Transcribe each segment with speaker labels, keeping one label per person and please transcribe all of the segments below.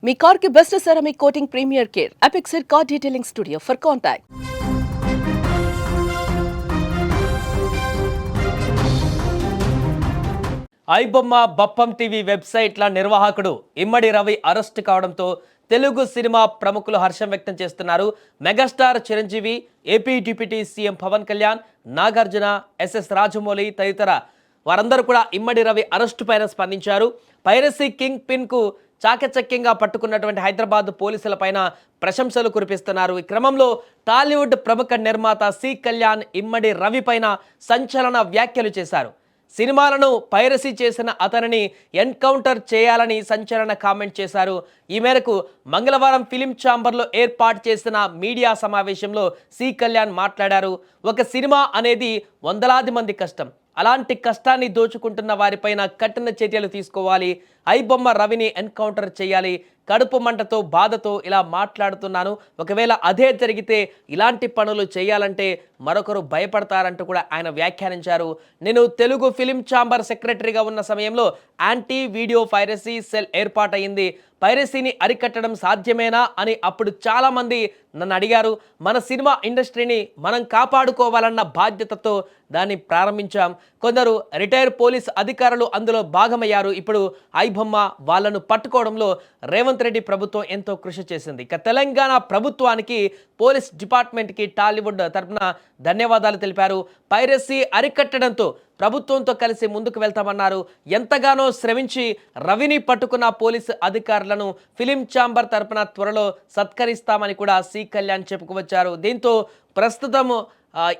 Speaker 1: మీ car కి best ceramic coating premier care Apexer car detailing studio for contact.
Speaker 2: IBomma Bappam TV వెబ్సైట్ల నిర్వాహకుడు Immadi Ravi arrest కావడంతో Telugu cinema ప్రముఖులు హర్షం వ్యక్తం చేస్తున్నారు. Megastar Chiranjeevi, AP deputy CM Pawan Kalyan, Nagarjuna, SS Rajamouli తదితర వారందరూ కూడా ఇమ్మడి రవి అరెస్టు పైన స్పందించారు. పైరసీ కింగ్ పిన్ కు చాకచక్యంగా పట్టుకున్నటువంటి హైదరాబాద్ పోలీసుల పైన ప్రశంసలు కురిపిస్తున్నారు. ఈ క్రమంలో టాలీవుడ్ ప్రముఖ నిర్మాత సి కళ్యాణ్ ఇమ్మడి రవి పైన సంచలన వ్యాఖ్యలు చేశారు. సినిమాలను పైరసీ చేసిన అతనిని ఎన్కౌంటర్ చేయాలని సంచలన కామెంట్ చేశారు. ఈ మేరకు మంగళవారం ఫిలిం ఛాంబర్లో ఏర్పాటు చేసిన మీడియా సమావేశంలో సి కళ్యాణ్ మాట్లాడారు. ఒక సినిమా అనేది వందలాది మంది కష్టం. అలాంటి కష్టాన్ని దోచుకుంటున్న వారిపైన కఠిన చర్యలు తీసుకోవాలి. ఐబొమ్మ రవిని ఎన్కౌంటర్ చేయాలి. కడుపు మంటతో బాధతో ఇలా మాట్లాడుతున్నాను. ఒకవేళ అదే జరిగితే ఇలాంటి పనులు చేయాలంటే మరొకరు భయపడతారంటూ కూడా ఆయన వ్యాఖ్యానించారు. నేను తెలుగు ఫిలిం ఛాంబర్ సెక్రటరీగా ఉన్న సమయంలో యాంటీ వీడియో పైరసీ సెల్ ఏర్పాటైంది. పైరసీని అరికట్టడం సాధ్యమేనా అని అప్పుడు చాలామంది నన్ను అడిగారు. మన సినిమా ఇండస్ట్రీని మనం కాపాడుకోవాలన్న బాధ్యతతో దాన్ని ప్రారంభించాం. కొందరు రిటైర్ పోలీస్ అధికారులు అందులో భాగమయ్యారు. ఇప్పుడు ఐబొమ్మ వాళ్ళను పట్టుకోవడంలో రేవంత్ రెడ్డి ప్రభుత్వం ఎంతో కృషి చేసింది. ఇక తెలంగాణ ప్రభుత్వానికి, పోలీస్ డిపార్ట్మెంట్కి టాలీవుడ్ తరఫున ధన్యవాదాలు తెలిపారు. పైరసీ అరికట్టడంతో ప్రభుత్వంతో కలిసి ముందుకు వెళ్తామన్నారు. ఎంతగానో శ్రమించి రవిని పట్టుకున్న పోలీసు అధికారులను ఫిలిం ఛాంబర్ తరపున త్వరలో సత్కరిస్తామని కూడా సి కళ్యాణ్ చెప్పుకువచ్చారు. దీంతో ప్రస్తుతం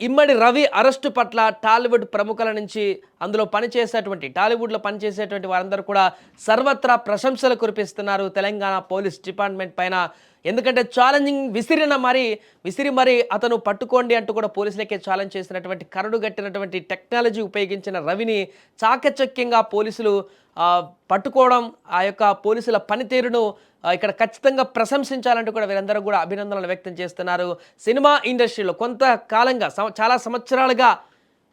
Speaker 2: ఇమ్మడి రవి అరెస్టు పట్ల టాలీవుడ్ ప్రముఖుల నుంచి అందులో టాలీవుడ్లో పనిచేసేటువంటి వారందరూ కూడా సర్వత్రా ప్రశంసలు కురిపిస్తున్నారు తెలంగాణ పోలీస్ డిపార్ట్మెంట్ పైన. ఎందుకంటే ఛాలెంజింగ్ విసిరి మరి అతను పట్టుకోండి అంటూ కూడా పోలీసులకే ఛాలెంజ్ చేసినటువంటి కరడుగట్టినటువంటి టెక్నాలజీ ఉపయోగించిన రవిని చాకచక్యంగా పోలీసులు పట్టుకోవడం, ఆ యొక్క పోలీసుల పనితీరును ఇక్కడ ఖచ్చితంగా ప్రశంసించాలంటూ కూడా వీరందరూ కూడా అభినందనలు వ్యక్తం చేస్తున్నారు. సినిమా ఇండస్ట్రీలో కొంతకాలంగా చాలా సంవత్సరాలుగా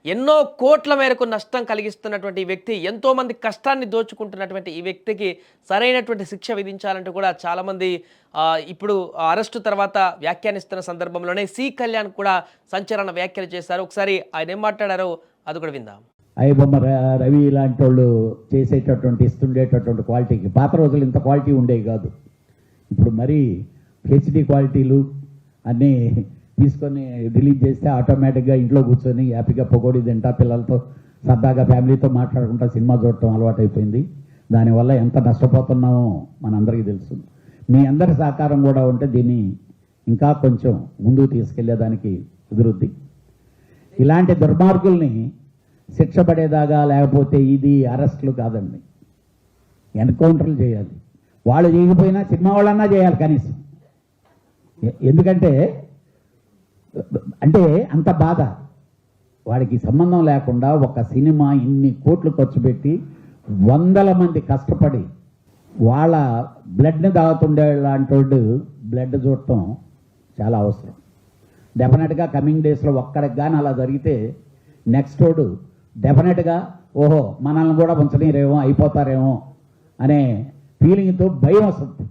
Speaker 2: ఎన్నో కోట్ల మేరకు నష్టం కలిగిస్తున్నటువంటి ఈ వ్యక్తి, ఎంతోమంది కష్టాన్ని దోచుకుంటున్నటువంటి ఈ వ్యక్తికి సరైనటువంటి శిక్ష విధించాలంటూ కూడా చాలామంది ఇప్పుడు అరెస్టు తర్వాత వ్యాఖ్యానిస్తున్న సందర్భంలోనే సి కళ్యాణ్ కూడా సంచలన వ్యాఖ్యలు చేశారు. ఒకసారి ఆయన ఏం మాట్లాడారో అది కూడా విందాం.
Speaker 3: ఐబొమ్మ రవి ఇలాంటి వాళ్ళు ఇస్తుండేటటువంటి క్వాలిటీకి పాత రోజులు ఇంత క్వాలిటీ ఉండేవి కాదు. ఇప్పుడు మరీ హెచ్డి క్వాలిటీలు అన్నీ తీసుకొని రిలీజ్ చేస్తే ఆటోమేటిక్గా ఇంట్లో కూర్చొని హ్యాపీగా పొగోడి తింటా, పిల్లలతో సరదాగా ఫ్యామిలీతో మాట్లాడుకుంటా సినిమా చూడటం అలవాటైపోయింది. దానివల్ల ఎంత నష్టపోతున్నామో మనందరికీ తెలుసు. మీ అందరి సహకారం కూడా ఉంటే దీన్ని ఇంకా కొంచెం ముందుకు తీసుకెళ్లేదానికి కుదురుద్ది. ఇలాంటి దుర్మార్గుల్ని శిక్ష పడేదాకా, లేకపోతే ఇది అరెస్టులు కాదండి, ఎన్కౌంటర్లు చేయాలి. వాళ్ళు చేయకపోయినా సినిమా వాళ్ళన్నా చేయాలి కనీసం. ఎందుకంటే అంత బాధ వాడికి సంబంధం లేకుండా ఒక సినిమా ఇన్ని కోట్లు ఖర్చు పెట్టి వందల మంది కష్టపడి వాళ్ళ బ్లడ్ని తాగుతుండే లాంటి బ్లడ్ చూడటం చాలా అవసరం. డెఫినెట్గా కమింగ్ డేస్లో ఒక్కడికి కానీ అలా జరిగితే నెక్స్ట్ వాడు డెఫినెట్గా ఓహో మనల్ని కూడా ఉంచలేరేమో, అయిపోతారేమో అనే ఫీలింగ్తో భయం వస్తుంది.